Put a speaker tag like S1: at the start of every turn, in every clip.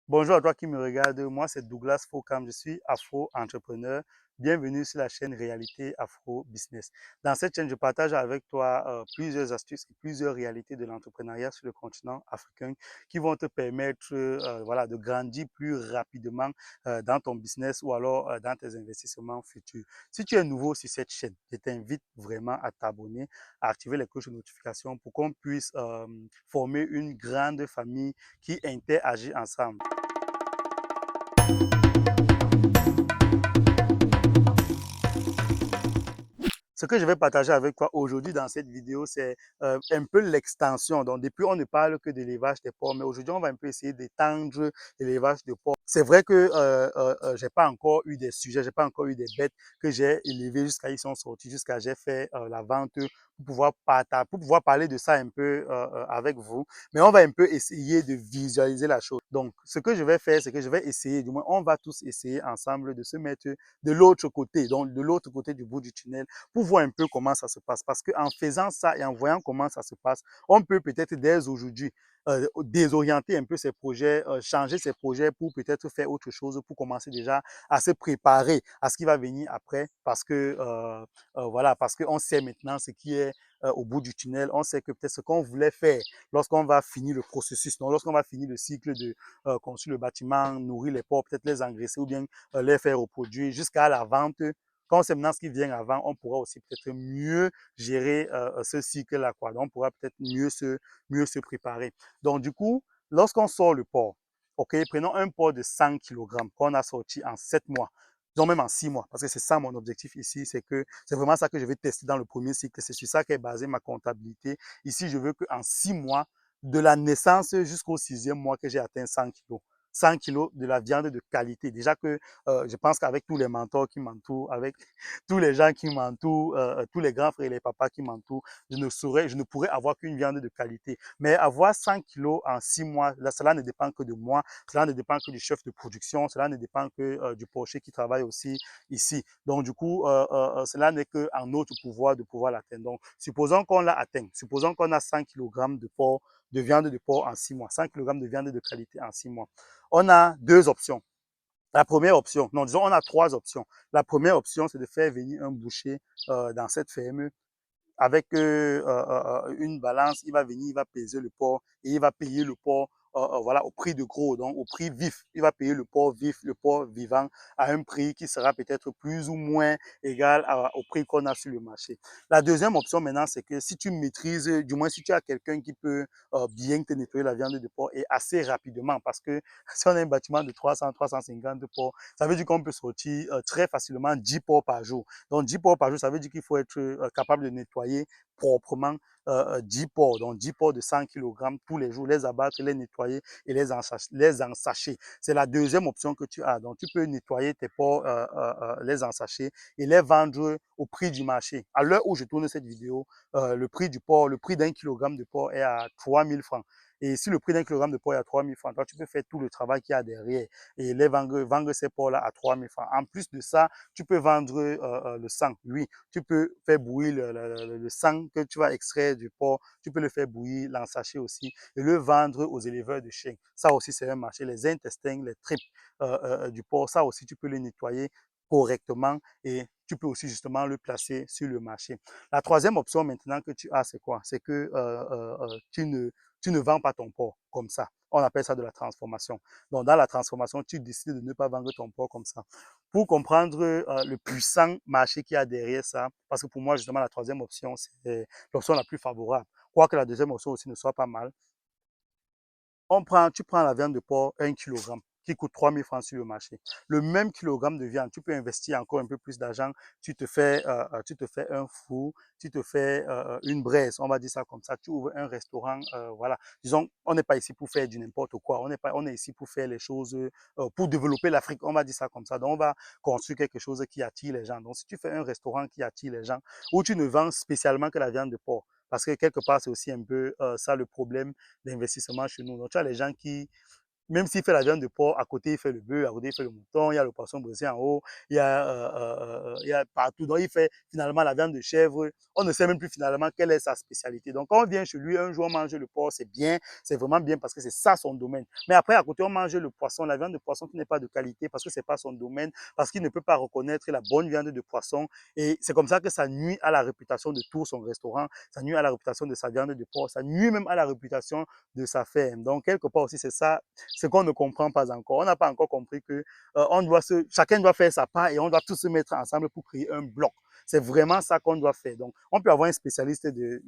S1: Bonjour à toi qui me regarde, moi c'est Douglas Fokam, je suis afro-entrepreneur. Bienvenue sur la chaîne Réalité Afro Business. Dans cette chaîne, je partage avec toi plusieurs astuces et plusieurs réalités de l'entrepreneuriat sur le continent africain qui vont te permettre voilà, de grandir plus rapidement dans ton business ou alors dans tes investissements futurs. Si tu es nouveau sur cette chaîne, je t'invite vraiment à t'abonner, à activer les cloches de notification pour qu'on puisse former une grande famille qui interagit ensemble. Ce que je vais partager avec toi aujourd'hui dans cette vidéo, c'est un peu l'extension. Donc, depuis, on ne parle que de l'élevage des porcs, mais aujourd'hui, on va un peu essayer d'étendre l'élevage de porcs. C'est vrai que j'ai pas encore eu des sujets, j'ai pas encore eu des bêtes que j'ai élevées jusqu'à ils sont sortis, jusqu'à j'ai fait la vente pour pouvoir parler de ça un peu avec vous. Mais on va un peu essayer de visualiser la chose. Donc, ce que je vais faire, c'est que je vais essayer, du moins, on va tous essayer ensemble de se mettre de l'autre côté, donc de l'autre côté du bout du tunnel pour voir un peu comment ça se passe. Parce qu'en faisant ça et en voyant comment ça se passe, on peut peut-être dès aujourd'hui désorienter un peu ses projets, changer ses projets pour peut-être faire autre chose, pour commencer déjà à se préparer à ce qui va venir après. Parce que voilà, parce qu'on sait maintenant ce qui est au bout du tunnel. On sait que peut-être ce qu'on voulait faire lorsqu'on va finir le processus, donc lorsqu'on va finir le cycle de construire le bâtiment, nourrir les porcs, peut-être les engraisser ou bien les faire reproduire jusqu'à la vente. Quand on sait maintenant ce qui vient avant, on pourra aussi peut-être mieux gérer ce cycle-là, quoi. Donc, on pourra peut-être mieux se préparer. Donc, du coup, lorsqu'on sort le porc, OK, prenons un porc de 100 kg qu'on a sorti en 7 mois, disons même en 6 mois, parce que c'est ça mon objectif ici, c'est que c'est vraiment ça que je vais tester dans le premier cycle, c'est sur ça qu'est basée ma comptabilité. Ici, je veux qu'en 6 mois, de la naissance jusqu'au 6e mois que j'ai atteint 100 kg. 100 kilos de la viande de qualité. Déjà que je pense qu'avec tous les mentors qui m'entourent, avec tous les gens qui m'entourent, tous les grands frères et les papas qui m'entourent, je ne pourrais avoir qu'une viande de qualité. Mais avoir 100 kilos en 6 mois, là, cela ne dépend que de moi, cela ne dépend que du chef de production, cela ne dépend que du porcher qui travaille aussi ici. Donc, du coup, cela n'est qu'en notre pouvoir de pouvoir l'atteindre. Donc, supposons qu'on l'a atteint, supposons qu'on a 100 kg de porc, de viande de porc en 6 mois, 100 kg de viande de qualité en 6 mois. On a deux options. La première option, non, disons, on a trois options. La première option, c'est de faire venir un boucher dans cette ferme avec une balance. Il va venir, il va peser le porc et il va payer le porc voilà, au prix de gros, donc au prix vif. Il va payer le porc vif, le porc vivant à un prix qui sera peut-être plus ou moins égal au prix qu'on a sur le marché. La deuxième option maintenant, c'est que si tu maîtrises, du moins si tu as quelqu'un qui peut bien te nettoyer la viande de porc et assez rapidement, parce que si on a un bâtiment de 300, 350 porcs, ça veut dire qu'on peut sortir très facilement 10 porcs par jour. Donc 10 porcs par jour, ça veut dire qu'il faut être capable de nettoyer proprement 10 porcs, donc 10 porcs de 100 kg tous les jours, les abattre, les nettoyer et les ensacher. C'est la deuxième option que tu as. Donc, tu peux nettoyer tes porcs, les ensacher et les vendre au prix du marché. À l'heure où je tourne cette vidéo, le prix du porc, le prix d'un kilogramme de porc est à 3000 francs. Et si le prix d'un kilogramme de porc est à 3000 francs, toi, tu peux faire tout le travail qu'il y a derrière et vendre ces porcs-là à 3000 francs. En plus de ça, tu peux vendre le sang. Oui, tu peux faire bouillir le sang que tu vas extraire du porc. Tu peux le faire bouillir, l'ensacher aussi et le vendre aux éleveurs de chiens. Ça aussi, c'est un marché. Les intestins, les tripes du porc, ça aussi, tu peux les nettoyer correctement et tu peux aussi justement le placer sur le marché. La troisième option maintenant que tu as, c'est quoi? C'est que tu ne vends pas ton porc comme ça. On appelle ça de la transformation. Donc, dans la transformation, tu décides de ne pas vendre ton porc comme ça. Pour comprendre le puissant marché qu'il y a derrière ça, parce que pour moi, justement, la troisième option, c'est l'option la plus favorable. Quoique la deuxième option aussi ne soit pas mal, tu prends la viande de porc 1 kg qui coûte 3000 francs sur le marché. Le même kilogramme de viande, tu peux investir encore un peu plus d'argent. Tu te fais un four, tu te fais une braise, on va dire ça comme ça. Tu ouvres un restaurant, voilà. Disons, on n'est pas ici pour faire du n'importe quoi. On est ici pour faire les choses, pour développer l'Afrique, on va dire ça comme ça. Donc, on va construire quelque chose qui attire les gens. Donc, si tu fais un restaurant qui attire les gens, où tu ne vends spécialement que la viande de porc, parce que quelque part, c'est aussi un peu ça le problème d'investissement chez nous. Donc, tu as les gens même s'il fait la viande de porc, à côté, il fait le bœuf, à côté, il fait le mouton, il y a le poisson brisé en haut, il y a partout. Donc, il fait finalement la viande de chèvre. On ne sait même plus finalement quelle est sa spécialité. Donc, quand on vient chez lui, un jour, on mange le porc, c'est bien, c'est vraiment bien parce que c'est ça son domaine. Mais après, à côté, on mange le poisson, la viande de poisson qui n'est pas de qualité parce que c'est pas son domaine, parce qu'il ne peut pas reconnaître la bonne viande de poisson. Et c'est comme ça que ça nuit à la réputation de tout son restaurant, ça nuit à la réputation de sa viande de porc, ça nuit même à la réputation de sa ferme. Donc, quelque part aussi, c'est ça ce qu'on ne comprend pas encore. On n'a pas encore compris que chacun doit faire sa part et on doit tous se mettre ensemble pour créer un bloc. C'est vraiment ça qu'on doit faire. Donc, on peut avoir un spécialiste des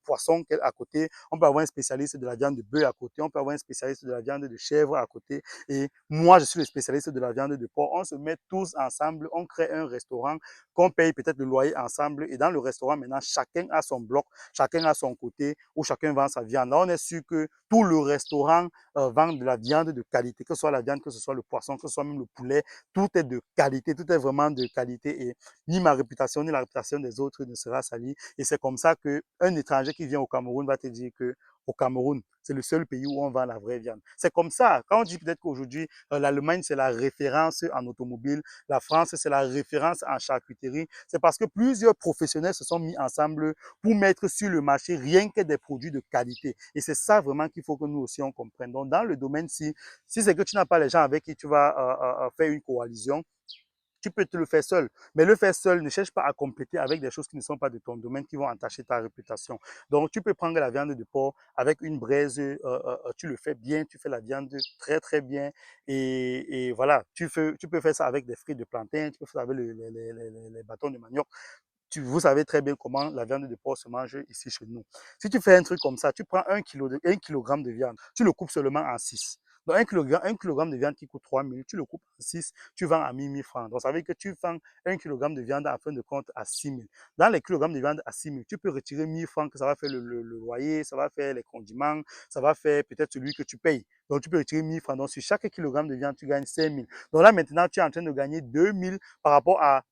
S1: poissons à côté, on peut avoir un spécialiste de la viande de bœuf à côté, on peut avoir un spécialiste de la viande de chèvre à côté. Et moi, je suis le spécialiste de la viande de porc. On se met tous ensemble, on crée un restaurant qu'on paye peut-être le loyer ensemble. Et dans le restaurant, maintenant, chacun a son bloc, chacun a son côté où chacun vend sa viande. Là, on est sûr que tout le restaurant vend de la viande de qualité, que ce soit la viande, que ce soit le poisson, que ce soit même le poulet, tout est de qualité, tout est vraiment de qualité et ni ma réputation, ni la réputation des autres ne sera salie. Et c'est comme ça qu'un étranger qui vient au Cameroun va te dire que au Cameroun, c'est le seul pays où on vend la vraie viande. C'est comme ça. Quand on dit peut-être qu'aujourd'hui, l'Allemagne, c'est la référence en automobile, la France, c'est la référence en charcuterie, c'est parce que plusieurs professionnels se sont mis ensemble pour mettre sur le marché rien que des produits de qualité. Et c'est ça vraiment qu'il faut que nous aussi on comprenne. Donc, dans le domaine, si c'est que tu n'as pas les gens avec qui tu vas faire une coalition, tu peux te le faire seul. Mais le faire seul, ne cherche pas à compléter avec des choses qui ne sont pas de ton domaine, qui vont entacher ta réputation. Donc, tu peux prendre la viande de porc avec une braise, tu le fais bien, tu fais la viande très, très bien. Et voilà, tu peux faire ça avec des frites de plantain, tu peux faire ça avec les bâtons de manioc. Vous savez très bien comment la viande de porc se mange ici chez nous. Si tu fais un truc comme ça, tu prends 1 kilogramme de viande, tu le coupes seulement en 6. Donc, 1 kilogramme de viande qui coûte 3 000, tu le coupes en 6, tu vends à 1 000 francs. Donc, ça veut dire que tu vends 1 kilogramme de viande en fin de compte à 6 000. Dans les kilogrammes de viande à 6 000, tu peux retirer 1 000 francs, que ça va faire le loyer, ça va faire les condiments, ça va faire peut-être celui que tu payes. Donc, tu peux retirer 1 000 francs. Donc, sur chaque kilogramme de viande, tu gagnes 5 000. Donc là, maintenant, tu es en train de gagner 2 000 par rapport à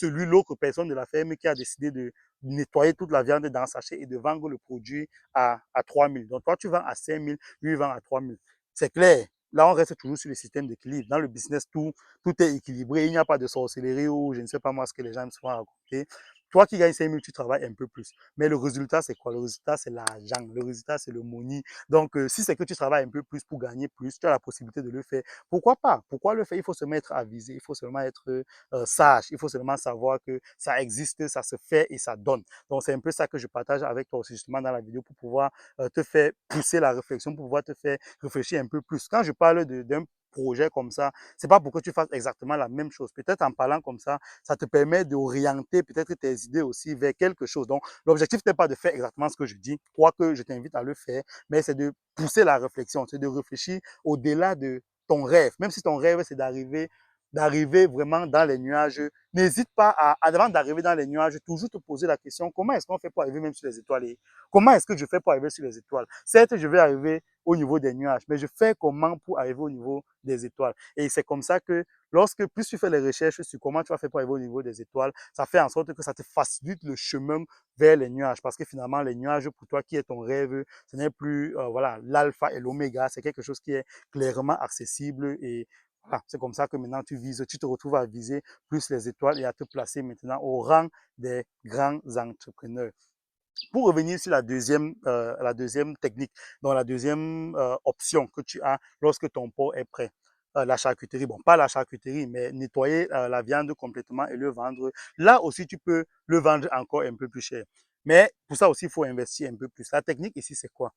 S1: l'autre personne de la ferme qui a décidé de nettoyer toute la viande dans un sachet et de vendre le produit à 3 000. Donc, toi, tu vends à 5 000, lui, il vend à 3 000. C'est clair. Là, on reste toujours sur le système d'équilibre. Dans le business, tout est équilibré. Il n'y a pas de sorcellerie ou je ne sais pas moi ce que les gens me font raconter. Toi qui gagnes 5 000, tu travailles un peu plus. Mais le résultat, c'est quoi? Le résultat, c'est l'argent. Le résultat, c'est le money. Donc, si c'est que tu travailles un peu plus pour gagner plus, tu as la possibilité de le faire. Pourquoi pas? Pourquoi le faire? Il faut se mettre à viser. Il faut seulement être sage. Il faut seulement savoir que ça existe, ça se fait et ça donne. Donc, c'est un peu ça que je partage avec toi aussi justement dans la vidéo pour pouvoir te faire pousser la réflexion, pour pouvoir te faire réfléchir un peu plus. Quand je parle d'un projet comme ça, c'est pas pour que tu fasses exactement la même chose. Peut-être en parlant comme ça te permet d'orienter peut-être tes idées aussi vers quelque chose. Donc, l'objectif n'est pas de faire exactement ce que je dis, quoique je t'invite à le faire, mais c'est de pousser la réflexion, c'est de réfléchir au-delà de ton rêve. Même si ton rêve, c'est d'arriver vraiment dans les nuages. N'hésite pas avant d'arriver dans les nuages, toujours te poser la question, comment est-ce qu'on fait pour arriver même sur les étoiles? Et comment est-ce que je fais pour arriver sur les étoiles? Certes, je vais arriver au niveau des nuages, mais je fais comment pour arriver au niveau des étoiles? Et c'est comme ça que lorsque plus tu fais les recherches sur comment tu vas faire pour arriver au niveau des étoiles, ça fait en sorte que ça te facilite le chemin vers les nuages. Parce que finalement, les nuages, pour toi, qui est ton rêve, ce n'est plus voilà, l'alpha et l'oméga, c'est quelque chose qui est clairement accessible et voilà, c'est comme ça que maintenant tu vises, tu te retrouves à viser plus les étoiles et à te placer maintenant au rang des grands entrepreneurs. Pour revenir sur la deuxième technique, donc la deuxième option que tu as lorsque ton pot est prêt, la charcuterie, bon, pas la charcuterie, mais nettoyer la viande complètement et le vendre. Là aussi, tu peux le vendre encore un peu plus cher. Mais pour ça aussi, il faut investir un peu plus. La technique ici, c'est quoi?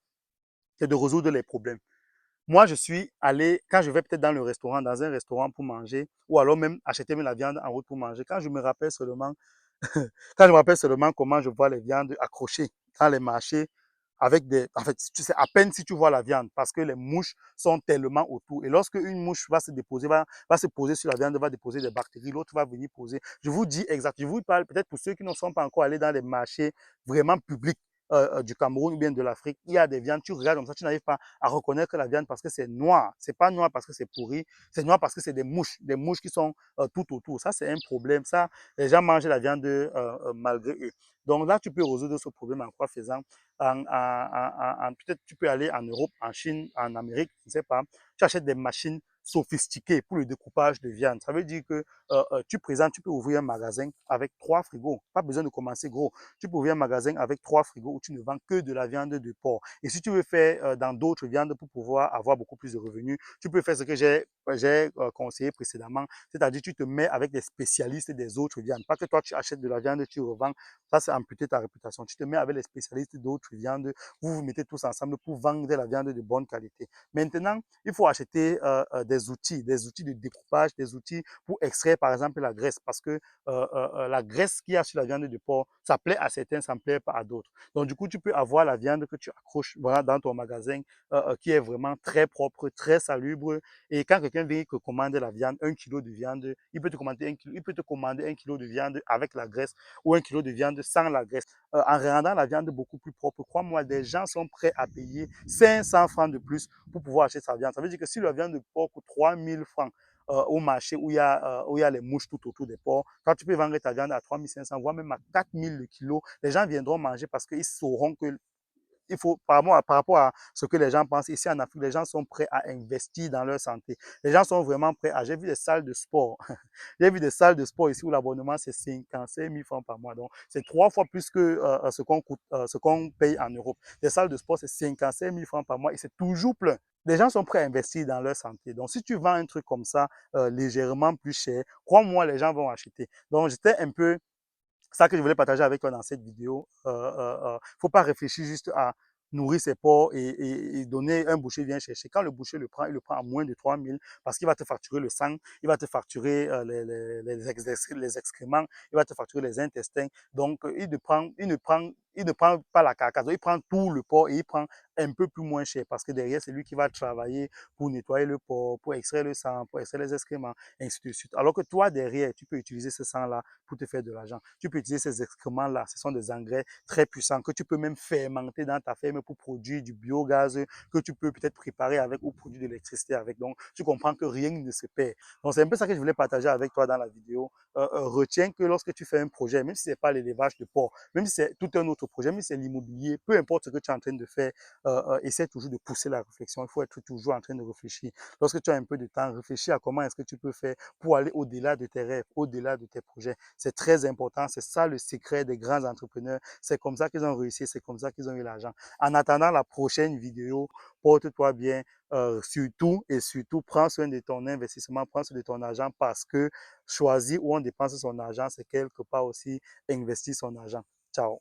S1: C'est de résoudre les problèmes. Moi, je suis allé, quand je vais peut-être dans un restaurant pour manger, ou alors même acheter la viande en route pour manger, quand je me rappelle seulement quand je me rappelle seulement comment je vois les viandes accrochées dans les marchés avec des. En fait, tu sais à peine si tu vois la viande parce que les mouches sont tellement autour. Et lorsque une mouche va se déposer, va se poser sur la viande, va déposer des bactéries, l'autre va venir poser. Je vous dis exact. Je vous parle peut-être pour ceux qui ne sont pas encore allés dans les marchés vraiment publics. Du Cameroun ou bien de l'Afrique, il y a des viandes, tu regardes comme ça, tu n'arrives pas à reconnaître la viande parce que c'est noir. C'est pas noir parce que c'est pourri, c'est noir parce que c'est des mouches qui sont tout autour. Ça, c'est un problème. Ça, les gens mangent la viande malgré eux. Donc là, tu peux résoudre ce problème en quoi faisant? peut-être tu peux aller en Europe, en Chine, en Amérique, je ne sais pas. Tu achètes des machines sophistiquées pour le découpage de viande. Ça veut dire que tu peux ouvrir un magasin avec 3 frigos. Pas besoin de commencer gros. Tu peux ouvrir un magasin avec 3 frigos où tu ne vends que de la viande de porc. Et si tu veux faire dans d'autres viandes pour pouvoir avoir beaucoup plus de revenus, tu peux faire ce que j'ai conseillé précédemment, c'est-à-dire tu te mets avec des spécialistes des autres viandes. Pas que toi tu achètes de la viande, tu revends, ça c'est amputer ta réputation. Tu te mets avec les spécialistes d'autres viandes, vous vous mettez tous ensemble pour vendre de la viande de bonne qualité. Maintenant, il faut acheter des outils de découpage, des outils pour extraire par exemple la graisse, parce que la graisse qu'il y a sur la viande de porc, ça plaît à certains, ça ne plaît pas à d'autres. Donc du coup, tu peux avoir la viande que tu accroches voilà, dans ton magasin qui est vraiment très propre, très salubre. Et quand quelqu'un vient te commander la viande, 1 kilo de viande, il peut te commander 1 kilo de viande avec la graisse ou 1 kilo de viande sans la graisse. En rendant la viande beaucoup plus propre, crois-moi, des gens sont prêts à payer 500 francs de plus pour pouvoir acheter sa viande. Ça veut dire que si la viande de porc coûte 3000 francs, au marché où il y a les mouches tout autour des porcs. Quand tu peux vendre ta viande à 3500, voire même à 4000 le kilo, les gens viendront manger parce qu'ils sauront que il faut, par rapport à ce que les gens pensent, ici en Afrique, les gens sont prêts à investir dans leur santé. Les gens sont vraiment prêts à, j'ai vu des salles de sport. J'ai vu des salles de sport ici où l'abonnement c'est 55 000 francs par mois. Donc, c'est 3 fois plus que ce qu'on paye en Europe. Les salles de sport, c'est 55 000 francs par mois et c'est toujours plein. Les gens sont prêts à investir dans leur santé. Donc, si tu vends un truc comme ça, légèrement plus cher, crois-moi, les gens vont acheter. Donc, j'étais un peu ça que je voulais partager avec toi dans cette vidéo. Faut pas réfléchir juste à nourrir ses porcs et donner un boucher vient chercher. Quand le boucher le prend, il le prend à moins de 3000 parce qu'il va te facturer le sang, il va te facturer les excréments, il va te facturer les intestins. Donc, il ne prend pas la carcasse, il prend tout le porc et il prend un peu plus moins cher parce que derrière, c'est lui qui va travailler pour nettoyer le porc, pour extraire le sang, pour extraire les excréments, et ainsi de suite. Alors que toi, derrière, tu peux utiliser ce sang-là pour te faire de l'argent. Tu peux utiliser ces excréments-là. Ce sont des engrais très puissants que tu peux même fermenter dans ta ferme pour produire du biogaz que tu peux peut-être préparer avec ou produire de l'électricité avec. Donc, tu comprends que rien ne se perd. Donc, c'est un peu ça que je voulais partager avec toi dans la vidéo. Retiens que lorsque tu fais un projet, même si ce n'est pas l'élevage de porc, même si c'est tout un autre projet, même si c'est l'immobilier, peu importe ce que tu es en train de faire, essaie toujours de pousser la réflexion. Il faut être toujours en train de réfléchir. Lorsque tu as un peu de temps, réfléchis à comment est-ce que tu peux faire pour aller au-delà de tes rêves, au-delà de tes projets. C'est très important. C'est ça le secret des grands entrepreneurs. C'est comme ça qu'ils ont réussi. C'est comme ça qu'ils ont eu l'argent. En attendant la prochaine vidéo, porte-toi bien. Surtout et surtout, prends soin de ton investissement, prends soin de ton argent parce que choisir où on dépense son argent, c'est quelque part aussi investir son argent. Ciao.